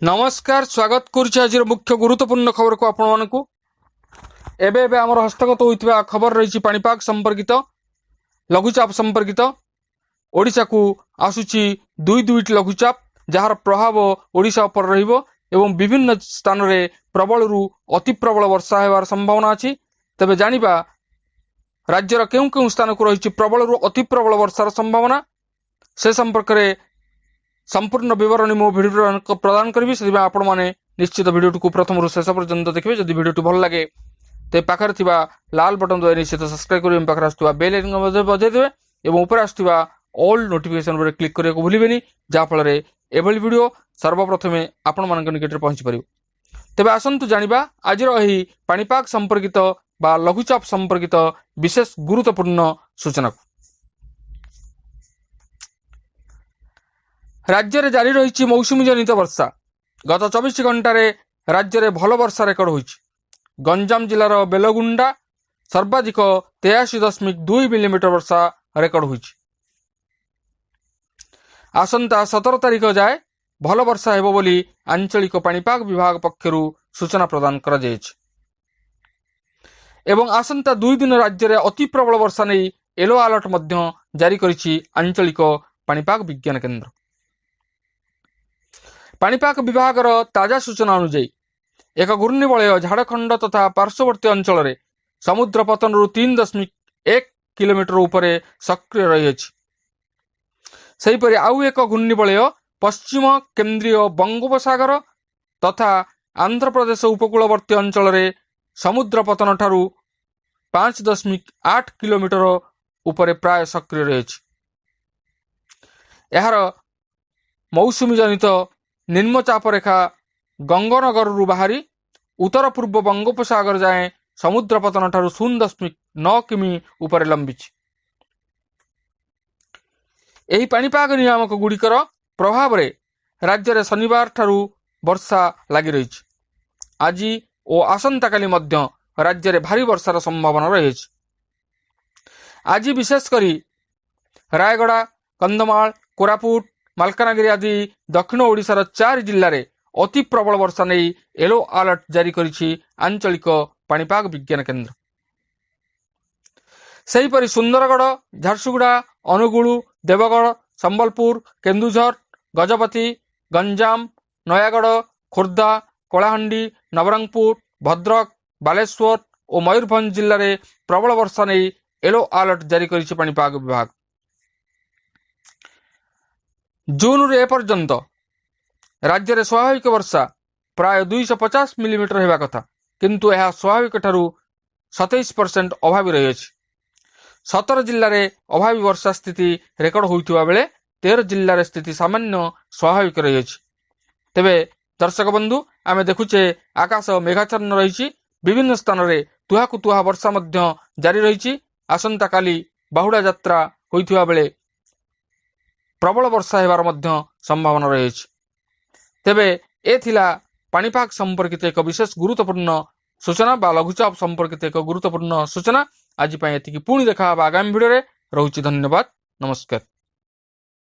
नमस्कार स्वागत करुछि आज मुख्य गुरुत्वपूर्ण खबर को आपण मानकु एबे एबे हमर हस्तगत होइतबा खबर रहिछि पाणीपाग संपर्कित लघुचाप संपर्कित ओडिशा को आसुछि दुईटी लघुचाप जार प्रभाव ओडिशा पर रहिबो एवं विभिन्न स्थान रे प्रबल रु अति प्रबल वर्षा हेबार संभावना अछि। तबे जानिबा राज्यर केउ केउ स्थान को रहिछि प्रबल रु अति प्रबल वर्षार संभावना से संपर्क रे संपूर्ण विवरणी मो भिडियो प्रदान करी से आपण मैंने निश्चित भिडियो को प्रथम रु शेष पर्यंत देखिए। जदि भिडियो भल लगे तो पाखर थिबा लाल बटन दबाई निश्चित सब्सक्राइब करें, पाखर आसुवा बेल आइकन बजाई देबे एवं ऊपर आसुवा ऑल नोटिफिकेशन रे क्लिक करने को भूलिबेनी जहा फल एभली वीडियो सर्वप्रथम आपण मान निकट में पहुंची पारिबो। तेबे आसंतु जानिबा आजिर एही पाणीपाग संपर्कित बा लघुचाप संपर्कित विशेष गुरुत्वपूर्ण सूचना। राज्य में जारी रही मौसुमी जनित वर्षा गत 24 घंटे राज्य में भल वर्षा रेकर्ड होइछि। गंजाम जिलार बेलगुंडा सर्वाधिक 83.2 मिलीमीटर वर्षा रेकर्ड होइछि। आसंता 17 तारिख जाए भल वर्षा हेबो बोली आंचलिक पाणीपाग विभाग पक्षरु सूचना प्रदान करा जायछि एवं आसंता 2 दिन राज्य में अति प्रबल वर्षा नहीं येलो अलर्ट मध्य जारी करिछि आंचलिक पाणीपाग विज्ञान केन्द्र। पाणीपाग विभाग ताजा सूचना अनुଯାयी एक घूर्णिबलय झाड़खंड तथा पार्श्ववर्ती अंचल में समुद्र पतन 3.1 किलोमीटर उपरे सक्रिय रही अछि। सेहीपरि आउ एक घूर्णिबलय पश्चिम केन्द्रीय बंगोपसागर तथा आंध्र प्रदेश उपकूलवर्ती अंचल में समुद्र पतन ठारू 5.8 किलोमीटर उपरे प्राय सक्रिय रही अछि। यार मौसुमी जनित निम्नचाप रेखा गंगनगर बाहरी उत्तर पूर्व बंगोपसागर जाए समुद्र पतन ठारू 0.9 किमी उपरे लंबिछि। एही पाणीपाग नियामक गुड़िकर प्रभाव रे राज्य रे शनिवार ठारू वर्षा लगी रही। आज और आसंता काली मध्य राज्य रे भारी वर्षार संभावना रही। आज विशेषकर रायगड़ा कंधमाल कोरापुट मालकानगिरी आदि दक्षिण ओडिशार 4 जिल्ला रे अति प्रबल वर्षा नहीं येलो अलर्ट जारी करिछि आंचलिक पाणीपाग विज्ञान केन्द्र। सेहीपरि सुंदरगढ़ झारसुगुड़ा अनुगुल देवगढ़ संबलपुर केन्दुझर गजपति गंजाम नयागढ़ खोर्धा कलाहांडी नवरंगपुर भद्रक बालेश्वर और मयूरभंज जिले में प्रबल वर्षा नहीं येलो अलर्ट जारी करिछि पाणीपाग विभाग। जून रे पर्यंत राज्य में स्वाभाविक वर्षा प्राय 250 मिलीमीटर हेबा कथा किंतु यह स्वाभाविक ठारू 27% अभावी रही अछि। 17 जिले में अभावी वर्षा स्थिति रेकर्ड होइथिबा बेले 13 जिले में स्थिति सामान्य स्वाभाविक रही अछि। तेबे दर्शक बंधु आमे देखुचे आकाश मेघाच्छन्न रही विभिन्न स्थान में तुहाकु तुहा वर्षा मध्य जारी रही। आसंता काली बाहुड़ा यात्रा होइथिबा बेले प्रबल वर्षा हेबार मध्य संभावना रही। तेबे ए थिला पाणीपाग संपर्कित एक विशेष गुरुत्वपूर्ण सूचना बा लघुचाप संपर्कित एक गुरुत्वपूर्ण सूचना। आज एतिकी पुणी देखा आगामी भिडियो रे रहुछि। धन्यवाद, नमस्कार।